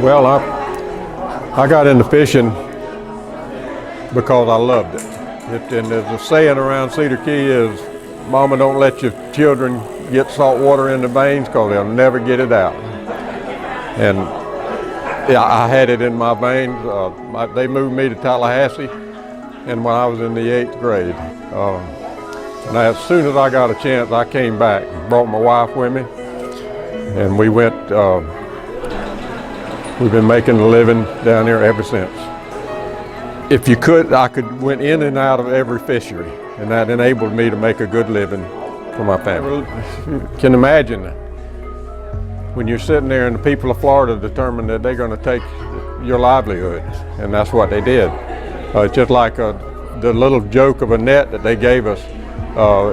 Well, I got into fishing because I loved it. And there's a saying around Cedar Key is, Mama, don't let your children get salt water in the veins because they'll never get it out. And yeah, I had it in my veins. They moved me to Tallahassee, and when I was in the 8th grade. Now, as soon as I got a chance, I came back, brought my wife with me, and we went. We've been making a living down there ever since. If you could, I went in and out of every fishery, and that enabled me to make a good living for my family. You can imagine when you're sitting there and the people of Florida determine that they're going to take your livelihood, and that's what they did. It's just like the little joke of a net that they gave us.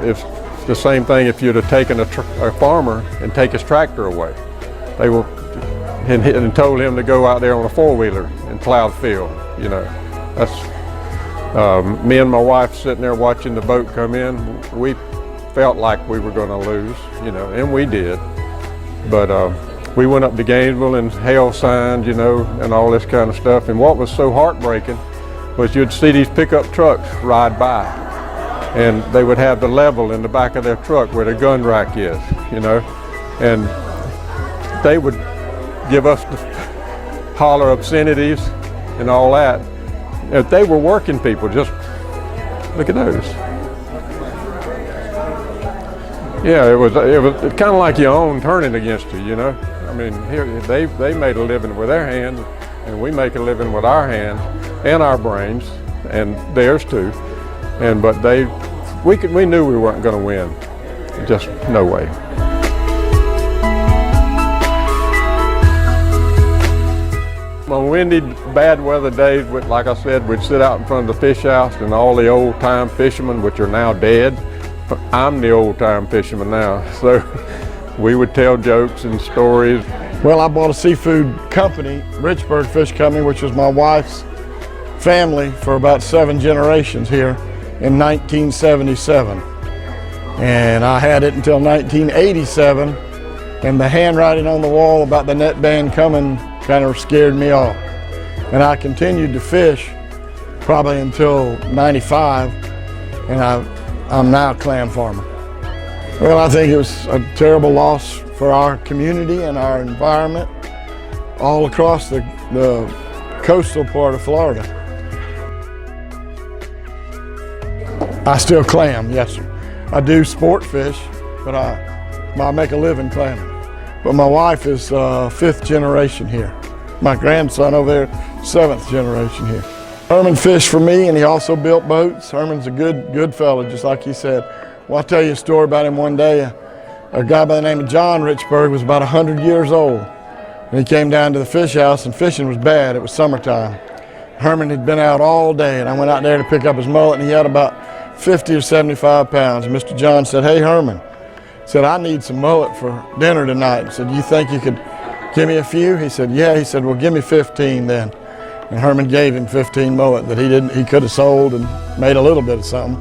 It's the same thing if you'd have taken a farmer and take his tractor away. They were and told him to go out there on a four-wheeler and plow the field. You know, that's me and my wife sitting there watching the boat come in. We felt like we were going to lose, you know, and we did. But we went up to Gainesville and held signs, you know, and all this kind of stuff. And what was so heartbreaking was you'd see these pickup trucks ride by, and they would have the level in the back of their truck where the gun rack is, you know, and they would give us the holler obscenities and all that. If they were working people, just look at those. Yeah, it was kind of like your own turning against you, you know. I mean, here they made a living with their hands, and we make a living with our hands and our brains, and theirs too. But we knew we weren't going to win. Just no way. On windy, bad weather days, like I said, we'd sit out in front of the fish house, and all the old-time fishermen, which are now dead. I'm the old-time fisherman now, so we would tell jokes and stories. Well, I bought a seafood company, Richburg Fish Company, which was my wife's family for about 7 generations here in 1977. And I had it until 1987, and the handwriting on the wall about the net ban coming kind of scared me off. And I continued to fish probably until 95, and I'm now a clam farmer. Well, I think it was a terrible loss for our community and our environment all across the coastal part of Florida. I still clam, yes sir. I do sport fish, but I make a living clamming. But my wife is 5th generation here. My grandson over there, 7th generation here. Herman fished for me, and he also built boats. Herman's a good fella, just like he said. Well, I'll tell you a story about him one day. A guy by the name of John Richburg was about 100 years old. And he came down to the fish house, and fishing was bad. It was summertime. Herman had been out all day, and I went out there to pick up his mullet, and he had about 50 or 75 pounds. And Mr. John said, "Hey, Herman," said, "I need some mullet for dinner tonight." He said, "You think you could give me a few?" He said, "Yeah." He said, "Well, give me 15 then." And Herman gave him 15 mullet that he could have sold and made a little bit of something.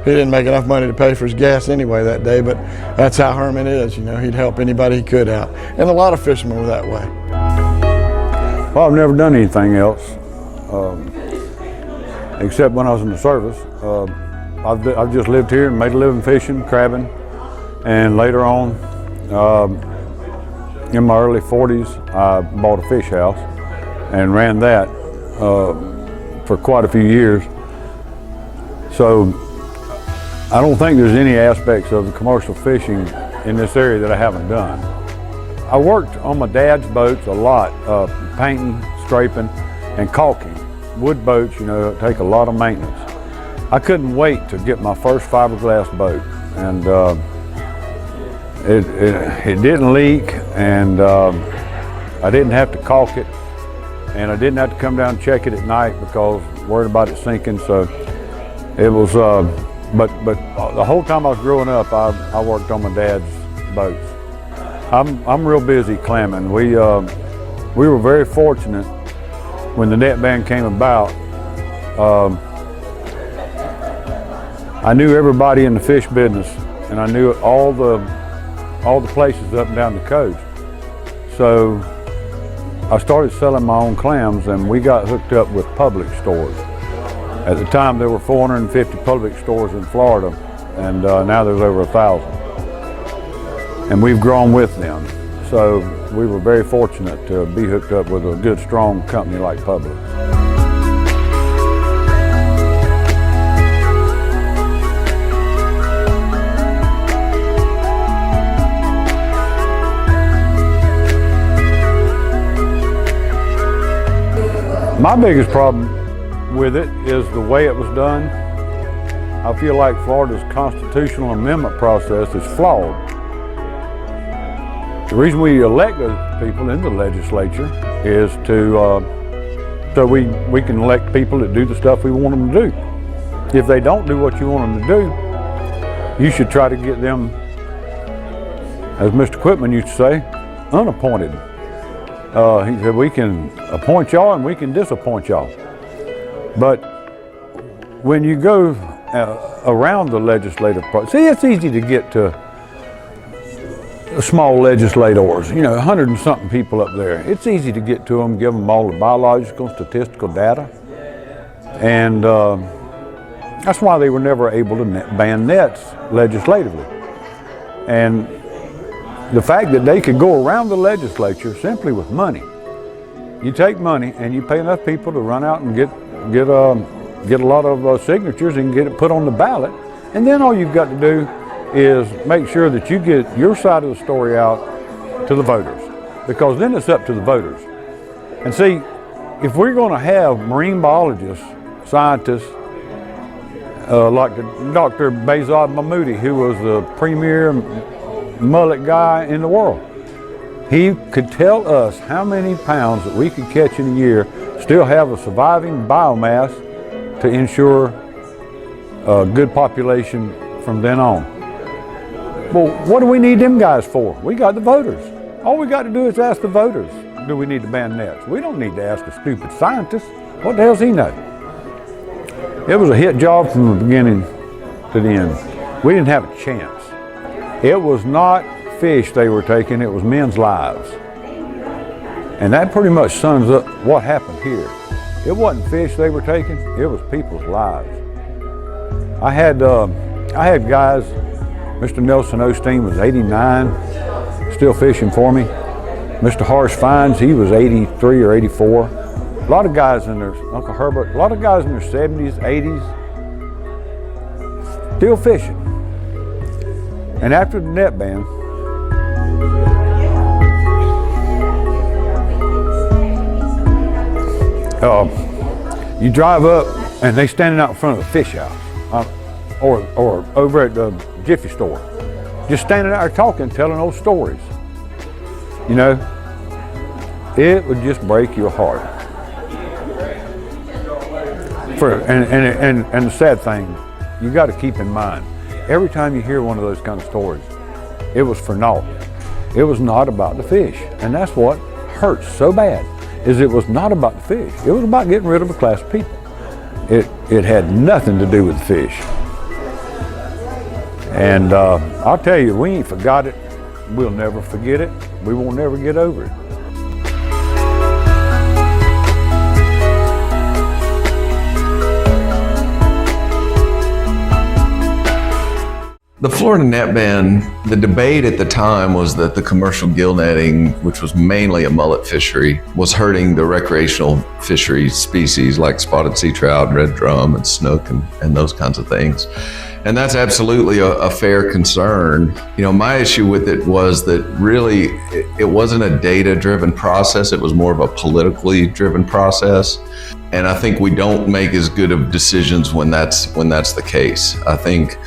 He didn't make enough money to pay for his gas anyway that day, but that's how Herman is, you know. He'd help anybody he could out. And a lot of fishermen were that way. Well, I've never done anything else, except when I was in the service. I've just lived here and made a living fishing, crabbing, and later on, in my early 40s, I bought a fish house and ran that for quite a few years. So I don't think there's any aspects of the commercial fishing in this area that I haven't done. I worked on my dad's boats a lot, painting, scraping, and caulking. Wood boats, you know, take a lot of maintenance. I couldn't wait to get my first fiberglass boat, and it didn't leak, and I didn't have to caulk it, and I didn't have to come down and check it at night because I was worried about it sinking. So it was, but the whole time I was growing up, I worked on my dad's boats. I'm real busy clamming. We were very fortunate when the net ban came about. I knew everybody in the fish business, and I knew all the places up and down the coast. So I started selling my own clams, and we got hooked up with public stores. At the time, there were 450 public stores in Florida, and now there's over 1,000. And we've grown with them. So we were very fortunate to be hooked up with a good, strong company like Public. My biggest problem with it is the way it was done. I feel like Florida's constitutional amendment process is flawed. The reason we elect those people in the legislature is so we can elect people that do the stuff we want them to do. If they don't do what you want them to do, you should try to get them, as Mr. Quitman used to say, unappointed. He said, we can appoint y'all and we can disappoint y'all. But when you go around the legislative process, see, it's easy to get to small legislators, 100 and something people up there. It's easy to get to them, give them all the biological, statistical data. And that's why they were never able to ban nets legislatively. And the fact that they could go around the legislature simply with money. You take money and you pay enough people to run out and get a lot of signatures and get it put on the ballot. And then all you've got to do is make sure that you get your side of the story out to the voters, because then it's up to the voters. And see, if we're going to have marine biologists, scientists, like Dr. Behzad Mahmoudi, who was the premier mullet guy in the world, he could tell us how many pounds that we could catch in a year, still have a surviving biomass to ensure a good population from then on. Well, what do we need them guys for? We got the voters. All we got to do is ask the voters, do we need to ban nets? We don't need to ask a stupid scientist. What the hell does he know? It was a hit job from the beginning to the end. We didn't have a chance. It was not fish they were taking, it was men's lives. And that pretty much sums up what happened here. It wasn't fish they were taking, it was people's lives. I had guys, Mr. Nelson Osteen was 89, still fishing for me. Mr. Harsh Fines, he was 83 or 84. A lot of guys in their, Uncle Herbert, a lot of guys in their 70s, 80s, still fishing. And after the net ban, you drive up and they standing out in front of the fish house, or over at the Jiffy store, just standing out there talking, telling old stories. It would just break your heart. And the sad thing, you got to keep in mind, every time you hear one of those kind of stories, it was for naught. It was not about the fish. And that's what hurts so bad, is it was not about the fish. It was about getting rid of a class of people. It had nothing to do with the fish. And I'll tell you, we ain't forgot it. We'll never forget it. We won't never get over it. The Florida net ban, the debate at the time was that the commercial gill netting, which was mainly a mullet fishery, was hurting the recreational fishery species like spotted sea trout, red drum, and snook, and those kinds of things. And that's absolutely a fair concern. My issue with it was that really it wasn't a data-driven process, it was more of a politically driven process. And I think we don't make as good of decisions when that's the case. I think,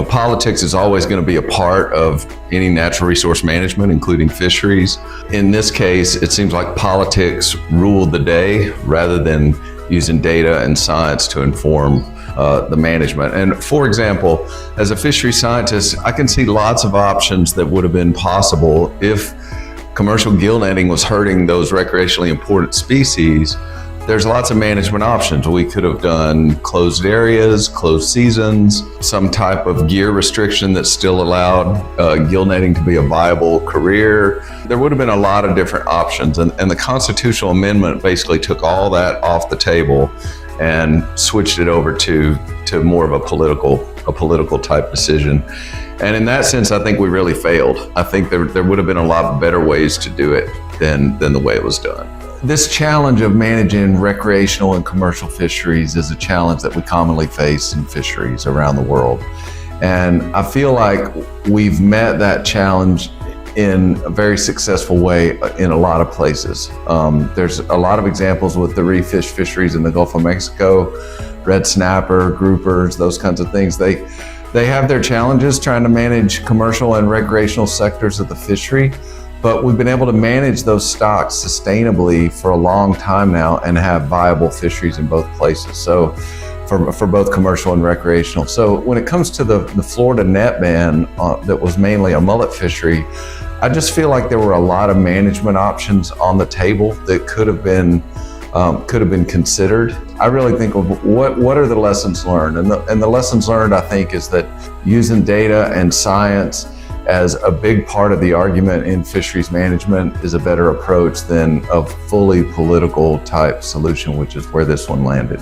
politics is always going to be a part of any natural resource management, including fisheries. In this case, it seems like politics ruled the day rather than using data and science to inform the management. And for example, as a fishery scientist, I can see lots of options that would have been possible if commercial gill netting was hurting those recreationally important species. There's lots of management options. We could have done closed areas, closed seasons, some type of gear restriction that still allowed gill netting to be a viable career. There would have been a lot of different options, and the constitutional amendment basically took all that off the table and switched it over to more of a political type decision. And in that sense, I think we really failed. I think there would have been a lot better ways to do it than the way it was done. This challenge of managing recreational and commercial fisheries is a challenge that we commonly face in fisheries around the world. And I feel like we've met that challenge in a very successful way in a lot of places. There's a lot of examples with the reef fish fisheries in the Gulf of Mexico, red snapper, groupers, those kinds of things. They have their challenges trying to manage commercial and recreational sectors of the fishery, but we've been able to manage those stocks sustainably for a long time now and have viable fisheries in both places. So for both commercial and recreational. So when it comes to the Florida net ban that was mainly a mullet fishery, I just feel like there were a lot of management options on the table that could have been considered. I really think of what are the lessons learned, and the lessons learned, I think, is that using data and science as a big part of the argument in fisheries management is a better approach than a fully political type solution, which is where this one landed.